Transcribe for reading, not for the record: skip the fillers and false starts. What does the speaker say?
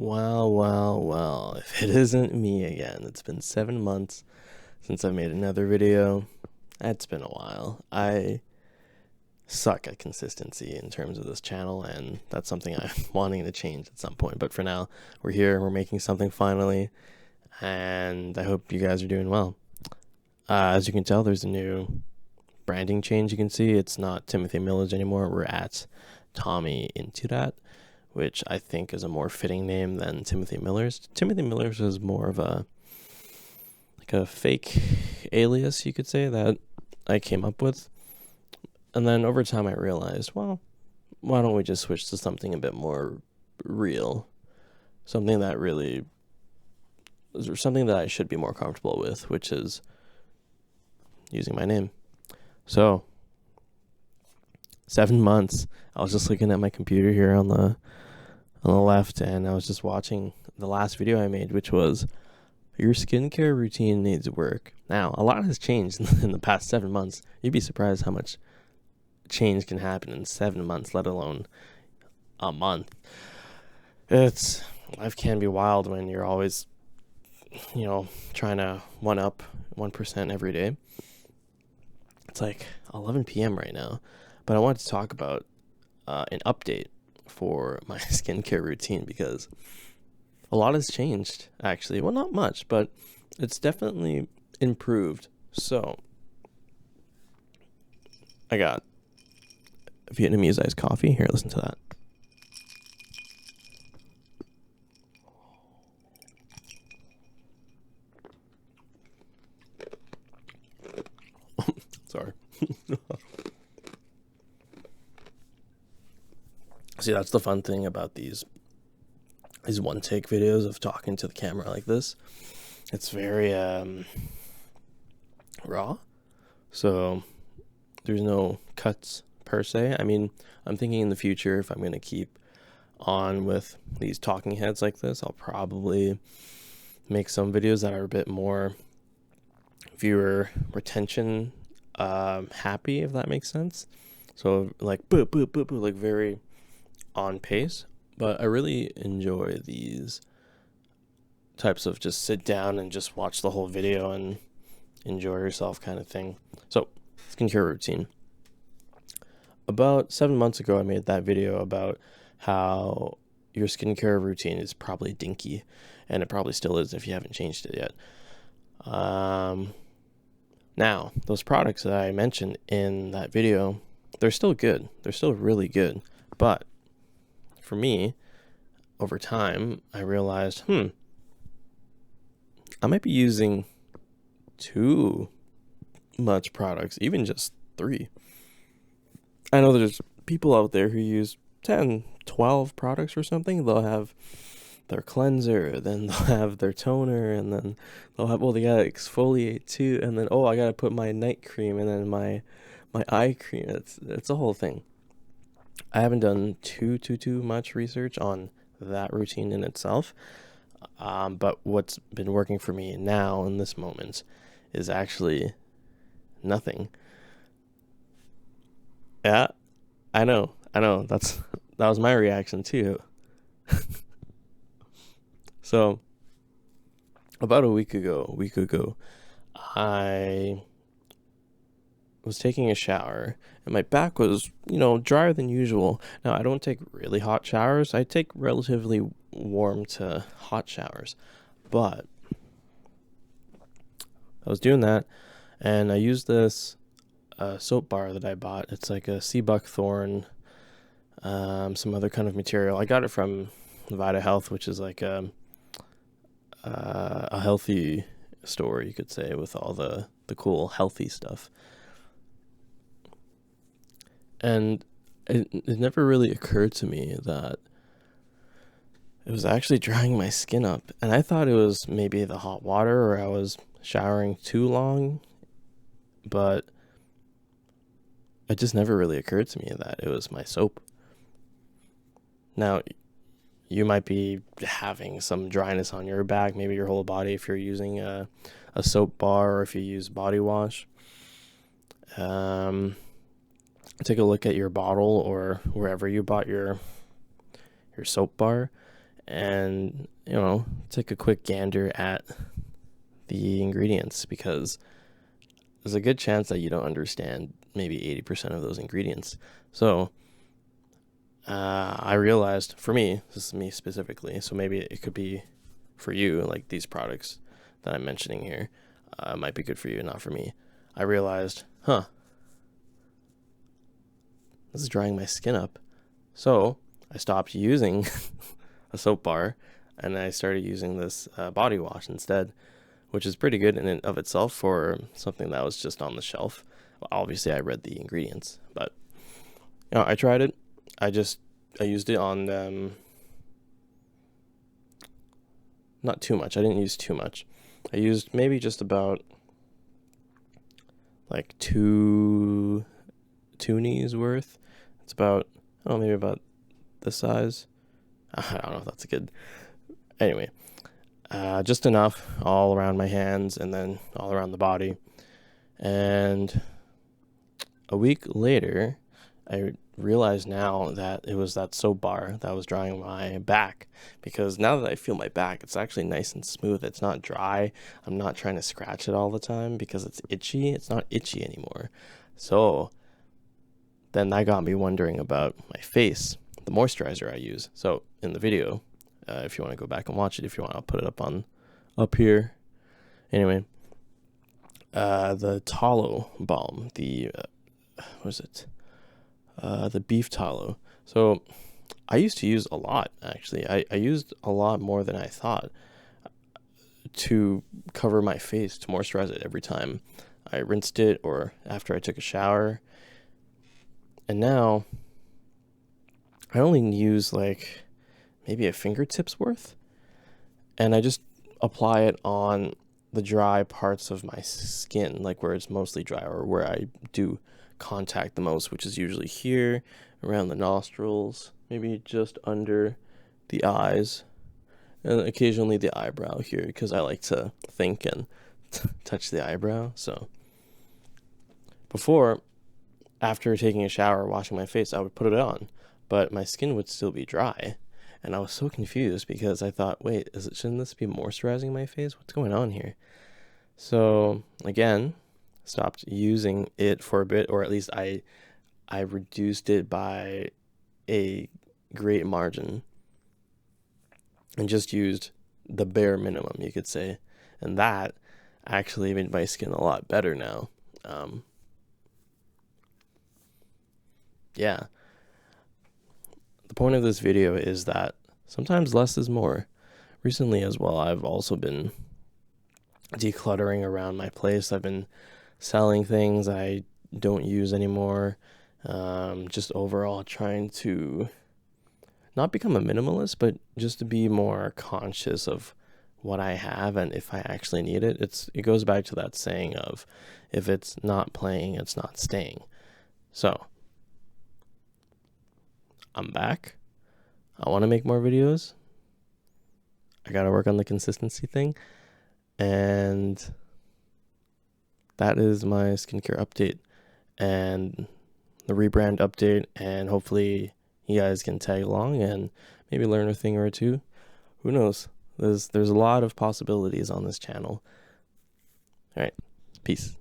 Well, if it isn't me again. It's been 7 months since I made another video. It's been a while. I suck at consistency in terms of this channel, and that's something I'm wanting to change at some point. But for now, we're here, we're making something finally, and I hope you guys are doing well. As you can tell, there's a new branding change. You can see it's not Timothy Miller's anymore. We're at Tommy Inthirath, which I think is a more fitting name than Timothy Miller's. Timothy Miller's is more of a fake alias, you could say, that I came up with. And then over time I realized, well, why don't we just switch to something a bit more real? Something that I should be more comfortable with, which is using my name. So 7 months. I was just looking at my computer here on the left, and I was just watching the last video I made, which was your skincare routine needs work. Now, a lot has changed in the past 7 months. You'd be surprised how much change can happen in 7 months, let alone a month. Life can be wild when you're always, trying to one up 1% every day. It's like 11 p.m. right now, but I wanted to talk about an update for my skincare routine, because a lot has changed, actually. Well, not much, but it's definitely improved. So I got Vietnamese iced coffee. Here, listen to that. Sorry. See, that's the fun thing about these one take videos of talking to the camera like this. It's very raw. So there's no cuts per se. I mean, I'm thinking in the future, if I'm going to keep on with these talking heads like this, I'll probably make some videos that are a bit more viewer retention happy, if that makes sense. So like boop boop boop boop, like very on pace. But I really enjoy these types of just sit down and just watch the whole video and enjoy yourself kind of thing. So, skincare routine. About 7 months ago, I made that video about how your skincare routine is probably dinky, and it probably still is if you haven't changed it yet. Now, those products that I mentioned in that video, they're still good. They're still really good. But for me, over time, I realized, I might be using too much products, even just 3. I know there's people out there who use 10, 12 products or something. They'll have their cleanser, then they'll have their toner, and then they'll have, they gotta exfoliate too, and then, I gotta put my night cream, and then my eye cream. It's a whole thing. I haven't done too much research on that routine in itself. But what's been working for me now in this moment is actually nothing. Yeah, I know. That was my reaction too. So about a week ago, I was taking a shower, and my back was, drier than usual. Now, I don't take really hot showers. I take relatively warm to hot showers. But I was doing that, and I used this soap bar that I bought. It's like a sea buckthorn, some other kind of material. I got it from Vita Health, which is like a healthy store, you could say, with all the cool healthy stuff. And it never really occurred to me that it was actually drying my skin up. And I thought it was maybe the hot water, or I was showering too long. But it just never really occurred to me that it was my soap. Now, you might be having some dryness on your back, maybe your whole body, if you're using a soap bar, or if you use body wash. Take a look at your bottle or wherever you bought your soap bar, and, take a quick gander at the ingredients, because there's a good chance that you don't understand maybe 80% of those ingredients. So I realized, for me, this is me specifically, so maybe it could be for you, like these products that I'm mentioning here might be good for you, not for me. I realized, this is drying my skin up. So I stopped using a soap bar, and I started using this body wash instead, which is pretty good in and of itself for something that was just on the shelf. Well, obviously I read the ingredients, but I tried it. I used it on not too much. I didn't use too much. I used maybe just about like two knees worth. It's about, maybe about this size. I don't know if that's a good. Anyway, just enough all around my hands and then all around the body. And a week later, I realized now that it was that soap bar that was drying my back, because now that I feel my back, it's actually nice and smooth. It's not dry. I'm not trying to scratch it all the time because it's itchy. It's not itchy anymore. So then that got me wondering about my face, the moisturizer I use. So in the video, if you want to go back and watch it, if you want, I'll put it up here. Anyway, the tallow balm, the the beef tallow. So I used to use a lot, actually. I used a lot more than I thought to cover my face, to moisturize it every time I rinsed it or after I took a shower. And now I only use like maybe a fingertip's worth, and I just apply it on the dry parts of my skin, like where it's mostly dry or where I do contact the most, which is usually here around the nostrils, maybe just under the eyes, and occasionally the eyebrow here, because I like to think and touch the eyebrow. So before, after taking a shower, washing my face, I would put it on, but my skin would still be dry. And I was so confused because I thought, wait, shouldn't this be moisturizing my face? What's going on here? So again, stopped using it for a bit, or at least I reduced it by a great margin and just used the bare minimum, you could say. And that actually made my skin a lot better now. Yeah. The point of this video is that sometimes less is more. Recently as well, I've also been decluttering around my place. I've been selling things I don't use anymore. Just overall trying to not become a minimalist, but just to be more conscious of what I have and if I actually need it. It goes back to that saying of, if it's not playing, it's not staying. So I'm back. I want to make more videos. I got to work on the consistency thing. And that is my skincare update and the rebrand update. And hopefully you guys can tag along and maybe learn a thing or two. Who knows? There's a lot of possibilities on this channel. All right. Peace.